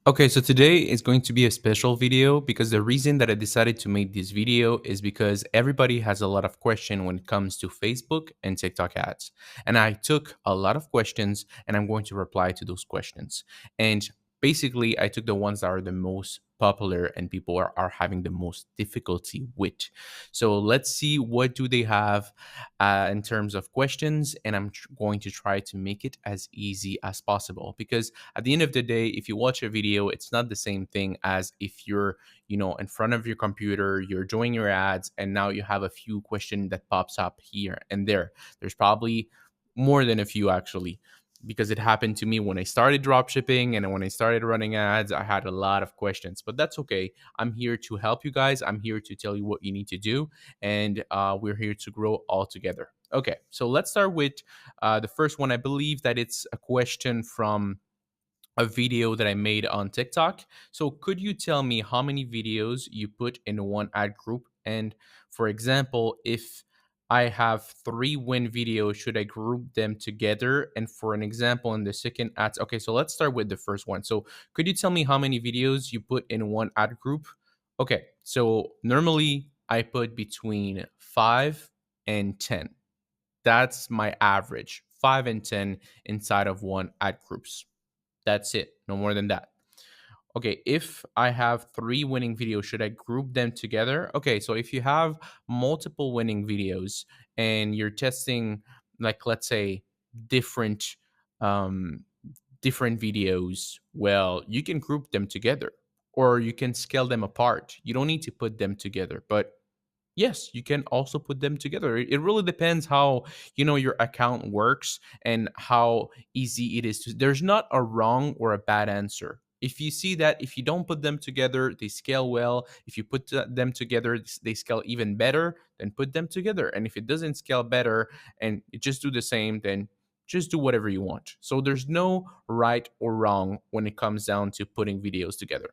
Okay, so today is going to be a special video because the reason that I decided to make this video is because everybody has a lot of question when it comes to Facebook and TikTok ads. And I took a lot of questions and I'm going to reply to those questions. And basically, I took the ones that are the most popular and people are having the most difficulty with. So let's see what do they have in terms of questions, and going to try to make it as easy as possible because at the end of the day, if you watch a video, it's not the same thing as if you're, in front of your computer, you're doing your ads, and now you have a few questions that pops up here and there. There's probably more than a few actually, because it happened to me when I started dropshipping and when I started running ads. I had a lot of questions, but that's okay. I'm here to help you guys. I'm here to tell you what you need to do, and we're here to grow all together. Okay, so let's start with the first one. I believe that it's a question from a video that I made on TikTok. So, could you tell me how many videos you put in one ad group? And for example, if I have three win videos, should I group them together? And for an example, in the second ads, okay, so let's start with the first one. So, could you tell me how many videos you put in one ad group? Okay, so normally I put between 5 and 10. That's my average, 5 and 10 inside of one ad groups. That's it. No more than that. Okay, if I have three winning videos, should I group them together? Okay, so if you have multiple winning videos and you're testing, like, let's say, different um different videos, well, you can group them together or you can scale them apart. You don't need to put them together, but yes, you can also put them together. It really depends how your account works and how easy it is to. There's not a wrong or a bad answer. If you see that if you don't put them together, they scale well. If you put them together, they scale even better. Then put them together. And if it doesn't scale better and it just do the same, then just do whatever you want. So there's no right or wrong when it comes down to putting videos together.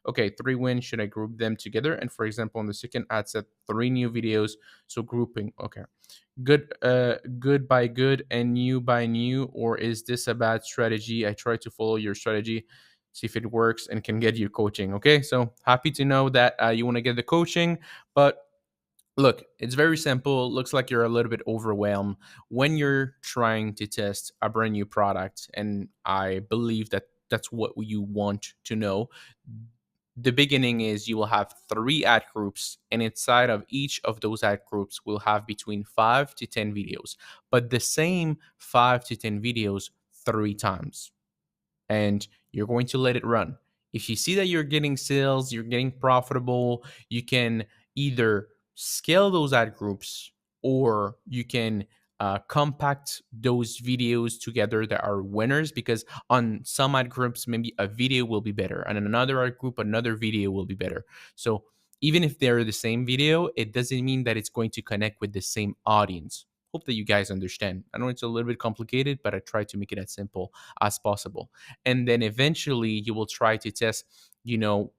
Okay, three wins, should I group them together? And for example, on the second ad set, three new videos. So grouping, okay. Good by good and new by new, or is this a bad strategy? I try to follow your strategy, see if it works and can get you coaching. Okay, so happy to know that you want to get the coaching, but look, it's very simple. Looks like you're a little bit overwhelmed when you're trying to test a brand new product. And I believe that that's what you want to know. The beginning is you will have three ad groups, and inside of each of those ad groups, we'll have between 5 to 10 videos, but the same 5 to 10 videos three times, and you're going to let it run. If you see that you're getting sales, you're getting profitable, you can either scale those ad groups or you can compact those videos together that are winners, because on some ad groups, maybe a video will be better, and in another ad group, another video will be better. So even if they're the same video, it doesn't mean that it's going to connect with the same audience. Hope that you guys understand. I know it's a little bit complicated, but I try to make it as simple as possible. And then eventually you will try to test, you know,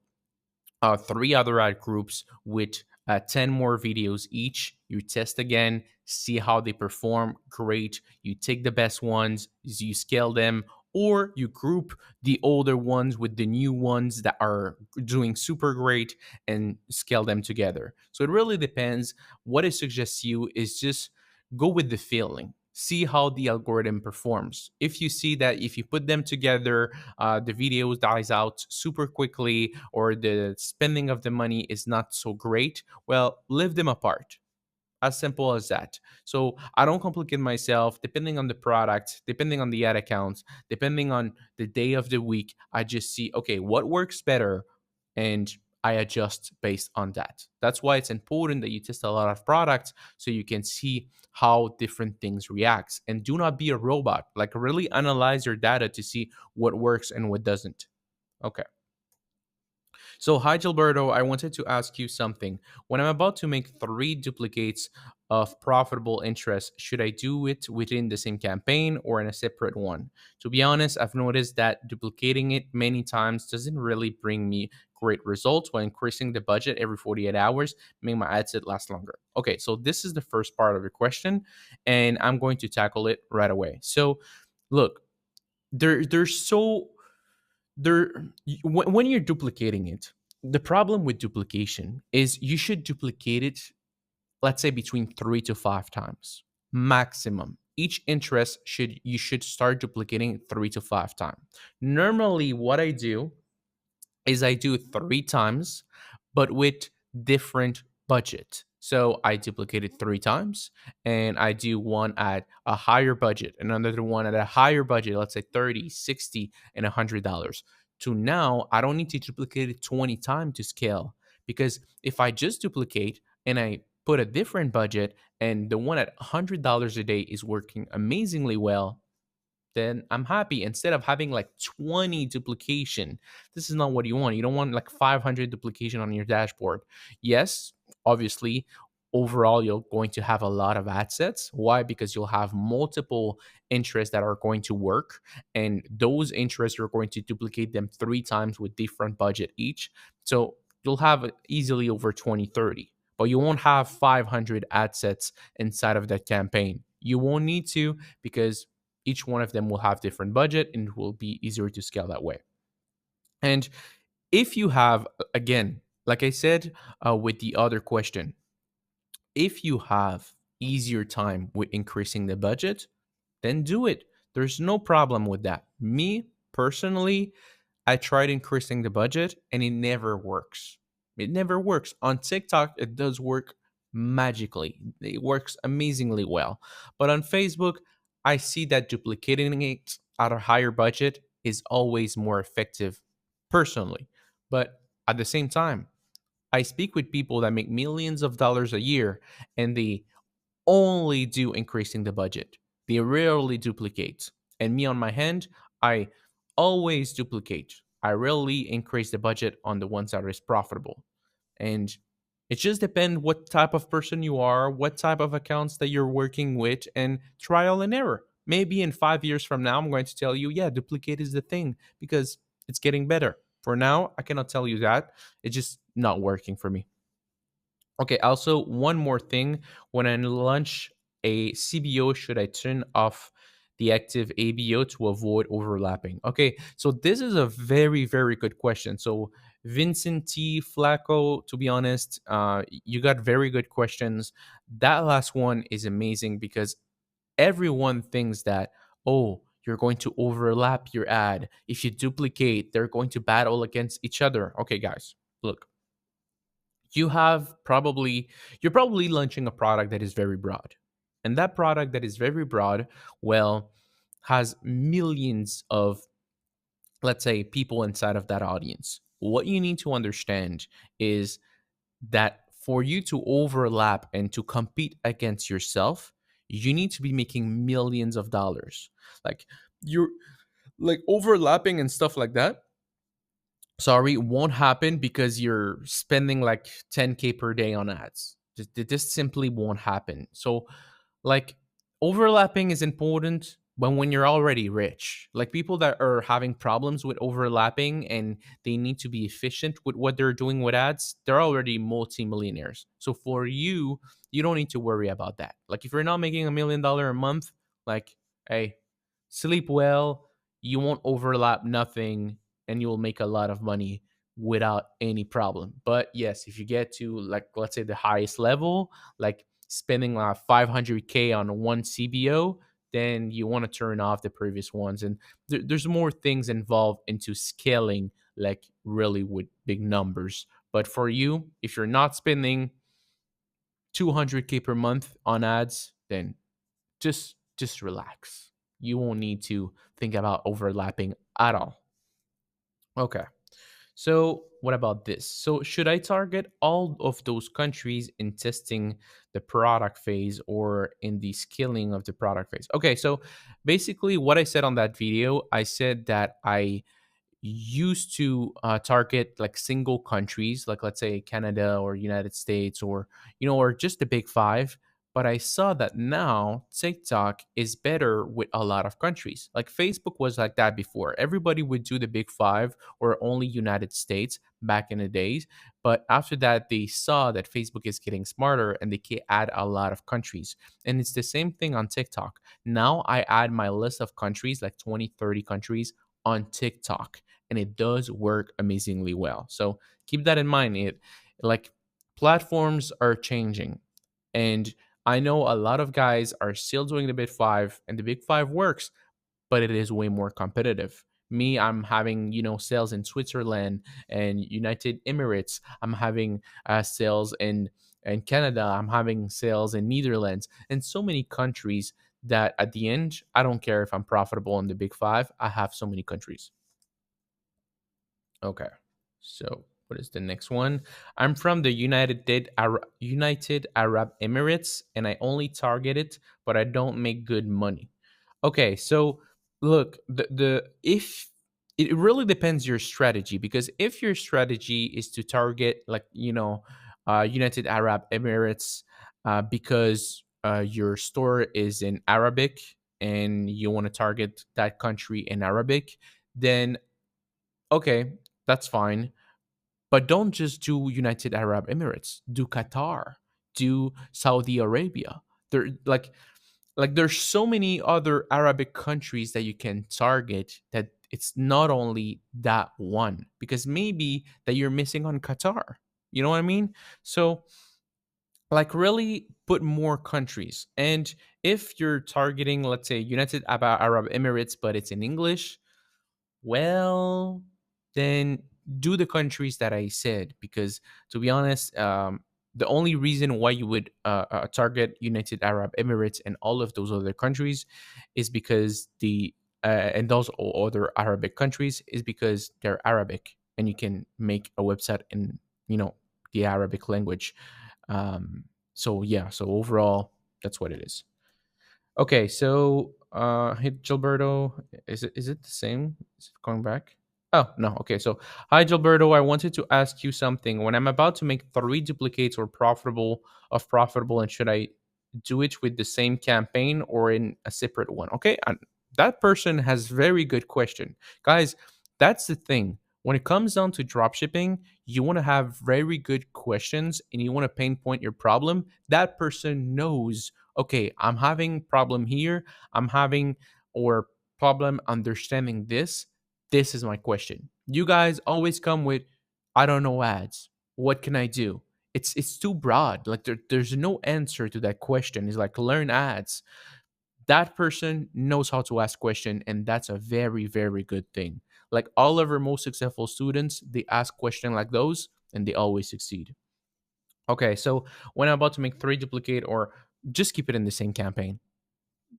three other ad groups with 10 more videos each. You test again, see how they perform. Great. You take the best ones, you scale them, or you group the older ones with the new ones that are doing super great and scale them together. So it really depends. What I suggest you is just go with the feeling. See how the algorithm performs. If you see that if you put them together, the video dies out super quickly, or the spending of the money is not so great, well, leave them apart. As simple as that. So I don't complicate myself. Depending on the product, depending on the ad accounts, depending on the day of the week, I just see, okay, what works better, and I adjust based on that. That's why it's important that you test a lot of products so you can see how different things react. And do not be a robot. Like, really analyze your data to see what works and what doesn't. Okay. So, hi Gilberto, I wanted to ask you something. When I'm about to make three duplicates of profitable interest, should I do it within the same campaign or in a separate one? To be honest, I've noticed that duplicating it many times doesn't really bring me great results while increasing the budget every 48 hours, make my ad set last longer. Okay, so this is the first part of your question, and I'm going to tackle it right away. So, look, there's so there when you're duplicating it, the problem with duplication is you should duplicate it, let's say between 3 to 5 times maximum. Each interest should start duplicating 3 to 5 times. Normally what I do is I do 3 times, but with different budget. So I duplicate it 3 times, and I do one at a higher budget, another one at a higher budget, let's say 30, 60, and $100. To now, I don't need to duplicate it 20 times to scale, because if I just duplicate and I put a different budget and the one at $100 a day is working amazingly well, then I'm happy. Instead of having like 20 duplication, this is not what you want. You don't want like 500 duplication on your dashboard. Yes, obviously, overall, you're going to have a lot of assets. Why? Because you'll have multiple interests that are going to work, and those interests, you're going to duplicate them 3 times with different budget each. So you'll have easily over 20, 30, but you won't have 500 ad sets inside of that campaign. You won't need to, because each one of them will have different budget and it will be easier to scale that way. And if you have, again, like I said with the other question, if you have easier time with increasing the budget, then do it. There's no problem with that. Me personally, I tried increasing the budget and it never works. It never works. On TikTok, it does work magically. It works amazingly well. But on Facebook, I see that duplicating it at a higher budget is always more effective personally. But at the same time, I speak with people that make millions of dollars a year and they only do increasing the budget. They rarely duplicate. And me on my hand, I always duplicate. I rarely increase the budget on the ones that is profitable. And it just depends what type of person you are, what type of accounts that you're working with, and trial and error. Maybe in 5 years from now, I'm going to tell you, yeah, duplicate is the thing because it's getting better. For now, I cannot tell you that. It's just not working for me. Okay, also one more thing. When I launch a CBO, should I turn off the active ABO to avoid overlapping? Okay, so this is a very, very good question. So Vincent T. Flacco, to be honest, you got very good questions. That last one is amazing because everyone thinks that, oh, you're going to overlap your ad. If you duplicate, they're going to battle against each other. Okay, guys, look, you have probably you're probably launching a product that is very broad, and that product that is very broad, well, has millions of, let's say, people inside of that audience. What you need to understand is that for you to overlap and to compete against yourself, you need to be making millions of dollars. Like, you're like overlapping and stuff like that, sorry, won't happen because you're spending like 10K per day on ads. This simply won't happen. So, like, overlapping is important, but when you're already rich, like people that are having problems with overlapping and they need to be efficient with what they're doing with ads, they're already multimillionaires. So for you, you don't need to worry about that. Like, if you're not making $1 million a month, like, hey, sleep well, you won't overlap nothing, and you'll make a lot of money without any problem. But yes, if you get to, like, let's say the highest level, like spending 500K on one CBO, then you want to turn off the previous ones. And there's more things involved into scaling, like really with big numbers. But for you, if you're not spending 200K per month on ads, then just relax. You won't need to think about overlapping at all. Okay. So, what about this? So, should I target all of those countries in testing the product phase or in the scaling of the product phase? Okay, so basically, what I said on that video, I said that I used to target like single countries, like let's say Canada or United States, or or just the big five. But I saw that now TikTok is better with a lot of countries. Like Facebook was like that before. Everybody would do the big five or only United States back in the days. But after that, they saw that Facebook is getting smarter and they can add a lot of countries. And it's the same thing on TikTok. Now I add my list of countries, like 20, 30 countries on TikTok. and it does work amazingly well. So keep that in mind. It like platforms are changing, and I know a lot of guys are still doing the big five, and the big five works, but it is way more competitive. Me, I'm having sales in Switzerland and United Emirates. I'm having sales in Canada. I'm having sales in Netherlands and so many countries that at the end, I don't care if I'm profitable in the big five. I have so many countries. Okay. So what is the next one? I'm from the United Arab Emirates, and I only target it, but I don't make good money. Okay, so look, the if it really depends your strategy, because if your strategy is to target like United Arab Emirates because your store is in Arabic and you want to target that country in Arabic, then okay, that's fine. But don't just do United Arab Emirates. Do Qatar. Do Saudi Arabia. There there's so many other Arabic countries that you can target, that it's not only that one, because maybe that you're missing on Qatar. You know what I mean? So really put more countries. And if you're targeting, let's say, United Arab Emirates, but it's in English, well, then do the countries that I said, because to be honest, the only reason why you would target United Arab Emirates and all of those other countries is because and those other Arabic countries is because they're Arabic, and you can make a website in you know the Arabic language. So yeah, so overall, that's what it is. Okay, so hey Gilberto, is it the same? Is it going back? Oh no, okay. So hi Gilberto, I wanted to ask you something. When I'm about to make three duplicates or profitable, and should I do it with the same campaign or in a separate one? Okay, and that person has very good question. Guys, that's the thing. When it comes down to dropshipping, you want to have very good questions and you want to pinpoint your problem. That person knows, okay, I'm having problem here, I'm having or problem understanding this. This is my question. You guys always come with, I don't know ads, what can I do? It's too broad. Like there's no answer to that question. It's like learn ads. That person knows how to ask question, and that's a very very good thing. Like all of our most successful students, they ask question like those and they always succeed. Okay, so when I'm about to make three duplicate, or just keep it in the same campaign,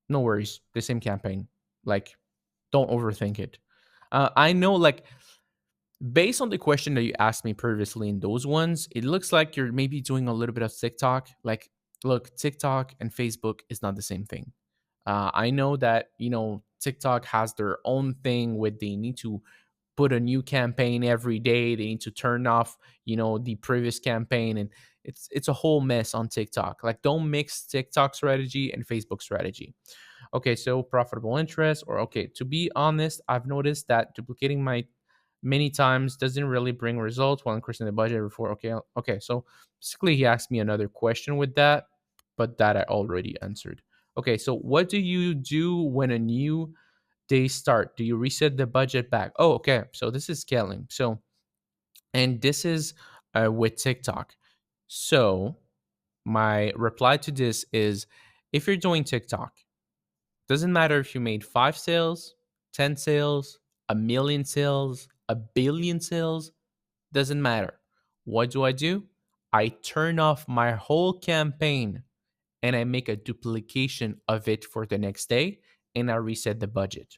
no worries, the same campaign. Like, don't overthink it. I know, like, based on the question that you asked me previously in those ones, it looks like you're maybe doing a little bit of TikTok. Like, look, TikTok and Facebook is not the same thing. I know that TikTok has their own thing with they need to put a new campaign every day. They need to turn off the previous campaign, and it's a whole mess on TikTok. Like, don't mix TikTok strategy and Facebook strategy. Okay, so profitable interest, or okay, to be honest, I've noticed that duplicating my many times doesn't really bring results while increasing the budget before. Okay, so basically he asked me another question with that, but that I already answered. Okay, so what do you do when a new day start? Do you reset the budget back? Oh, okay, so this is scaling. So, and this is with TikTok. So my reply to this is, if you're doing TikTok, doesn't matter if you made 5 sales, 10 sales, a million sales, a billion sales, doesn't matter. What do? I turn off my whole campaign and I make a duplication of it for the next day, and I reset the budget.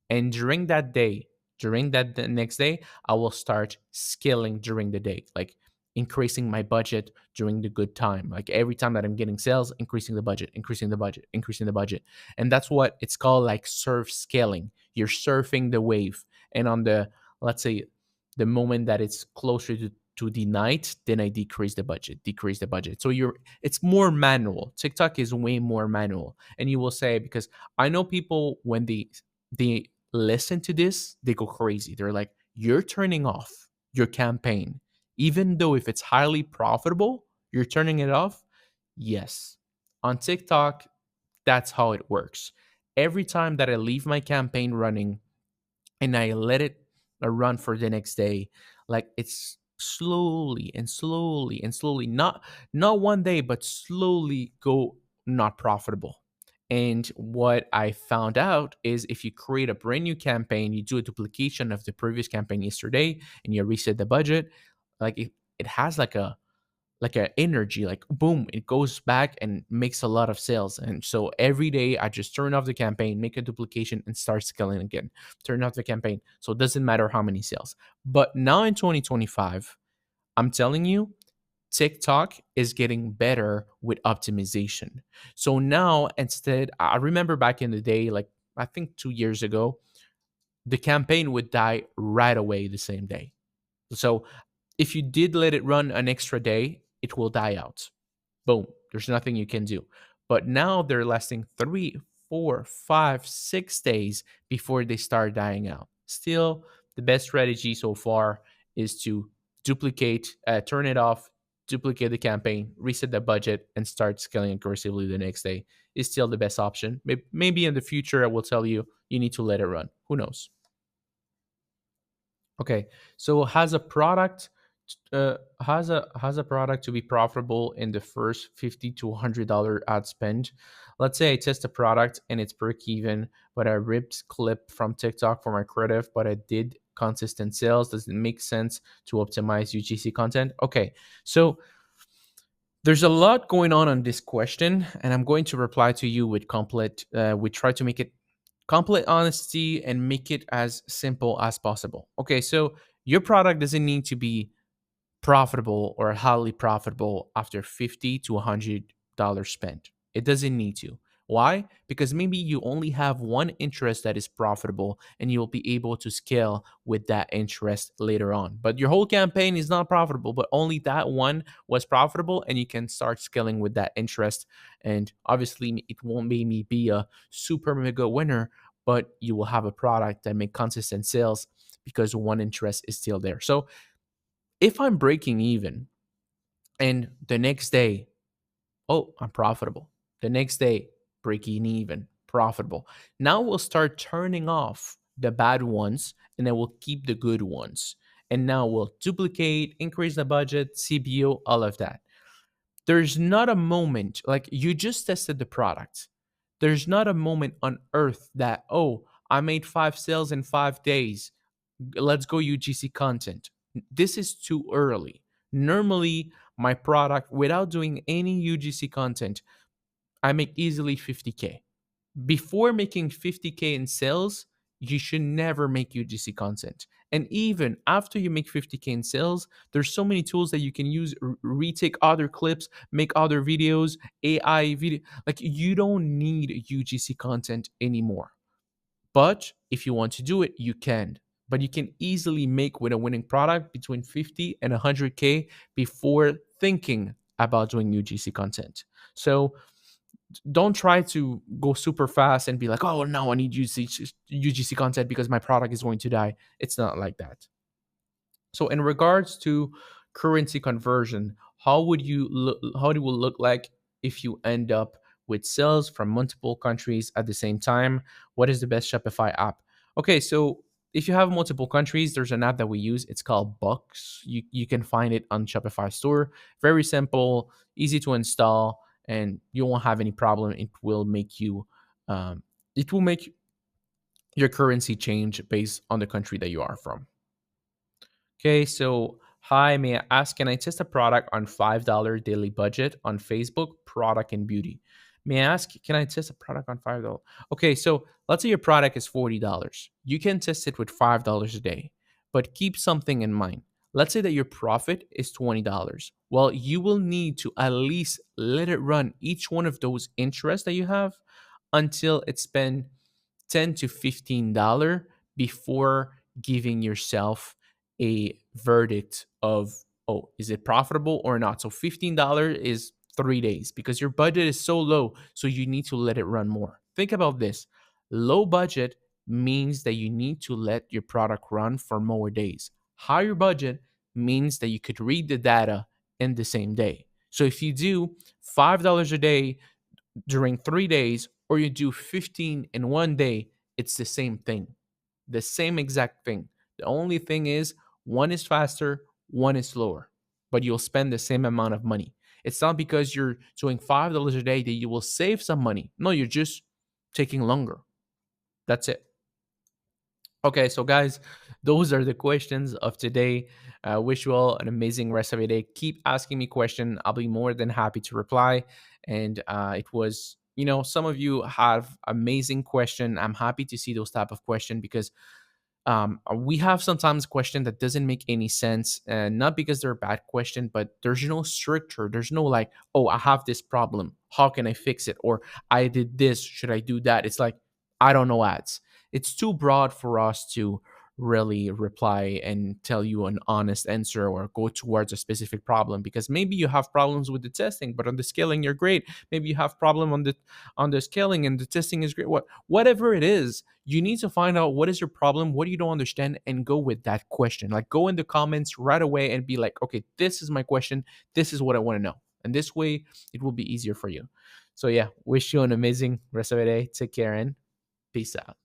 And during that day, during that the next day, I will start scaling during the day, like increasing my budget during the good time. Like every time that I'm getting sales, increasing the budget, increasing the budget, increasing the budget. And that's what it's called, like surf scaling. You're surfing the wave. And on the, let's say, the moment that it's closer to the night, then I decrease the budget. So it's more manual. TikTok is way more manual. And you will say, because I know people when they listen to this, they go crazy. They're like, you're turning off your campaign. Even though if it's highly profitable, you're turning it off. Yes. On TikTok, that's how it works. Every time that I leave my campaign running and I let it a run for the next day. Like it's slowly and slowly and slowly, not one day, but slowly go not profitable. And what I found out is if you create a brand new campaign, you do a duplication of the previous campaign yesterday, and you reset the budget, like it has like a energy, like boom, it goes back and makes a lot of sales. And so every day I just turn off the campaign, make a duplication, and start scaling again. Turn off the campaign, so it doesn't matter how many sales. But now in 2025, I'm telling you, TikTok is getting better with optimization. So now instead, I remember back in the day, like I think 2 years ago, the campaign would die right away the same day. So if you did let it run an extra day, it will die out. Boom. There's nothing you can do. But now they're lasting 3, 4, 5, 6 days before they start dying out. Still, the best strategy so far is to duplicate, turn it off, duplicate the campaign, reset the budget, and start scaling aggressively the next day. Is still the best option. Maybe in the future, I will tell you you need to let it run. Who knows? Okay, so has a product to be profitable in the first $50 to $100 ad spend. Let's say I test a product and it's break even, but I ripped clip from TikTok for my creative, but I did consistent sales. Does it make sense to optimize UGC content? Okay, so there's a lot going on this question, and I'm going to reply to you with complete. We try to make it complete honesty and make it as simple as possible. Okay, so your product doesn't need to be profitable or highly profitable after $50 to $100 spent. It doesn't need to. Why? Because maybe you only have one interest that is profitable and you'll be able to scale with that interest later on. But your whole campaign is not profitable, but only that one was profitable, and you can start scaling with that interest. And obviously, it won't maybe be a super mega winner, but you will have a product that make consistent sales because one interest is still there. So if I'm breaking even and the next day, oh, I'm profitable. The next day, breaking even, profitable. Now we'll start turning off the bad ones and then we'll keep the good ones. And now we'll duplicate, increase the budget, CBO, all of that. There's not a moment, like you just tested the product. There's not a moment on earth that, oh, I made 5 sales in 5 days. Let's go UGC content. This is too early. Normally, my product, without doing any UGC content, I make easily 50K. Before making 50K in sales, you should never make UGC content. And even after you make 50K in sales, there's so many tools that you can use, retake other clips, make other videos, AI video. Like you don't need UGC content anymore. But if you want to do it, you can. But you can easily make with a winning product between 50 and 100K before thinking about doing UGC content. So don't try to go super fast and be like, oh, no, I need UGC content because my product is going to die. It's not like that. So in regards to currency conversion, how do it look like if you end up with sales from multiple countries at the same time? What is the best Shopify app? Okay, so if you have multiple countries, there's an app that we use. It's called Box. You can find it on Shopify store. Very simple, easy to install, and you won't have any problem. It will make your currency change based on the country that you are from. Okay, so hi, may I ask, can I test a product on $5 daily budget on Facebook, product and beauty? May I ask, can I test a product on $5? Okay, so let's say your product is $40. You can test it with $5 a day, but keep something in mind. Let's say that your profit is $20. Well, you will need to at least let it run each one of those interests that you have until it's been $10 to $15 before giving yourself a verdict of, oh, is it profitable or not? So $15 is 3 days because your budget is so low, so you need to let it run more. Think about this. Low budget means that you need to let your product run for more days. Higher budget means that you could read the data in the same day. So if you do $5 a day during 3 days, or you do 15 in one day, it's the same thing, the same exact thing. The only thing is, one is faster, one is slower, but you'll spend the same amount of money. It's not because you're doing $5 a day that you will save some money. No, you're just taking longer. That's it. Okay, so guys, those are the questions of today. Wish you all an amazing rest of your day. Keep asking me questions. I'll be more than happy to reply. And it was, some of you have amazing question. I'm happy to see those type of question because we have sometimes question that doesn't make any sense, and not because they're a bad question, but there's no structure. There's no like, oh, I have this problem, how can I fix it, or I did this, should I do that? It's like, I don't know ads. It's too broad for us to really reply and tell you an honest answer or go towards a specific problem, because maybe you have problems with the testing, but on the scaling you're great. Maybe you have problem on the scaling and the testing is great. Whatever it is, you need to find out what is your problem, what you don't understand, and go with that question. Like, go in the comments right away and be like, okay, this is my question, this is what I want to know. And this way it will be easier for you. So yeah, wish you an amazing rest of the day. Take care and peace out.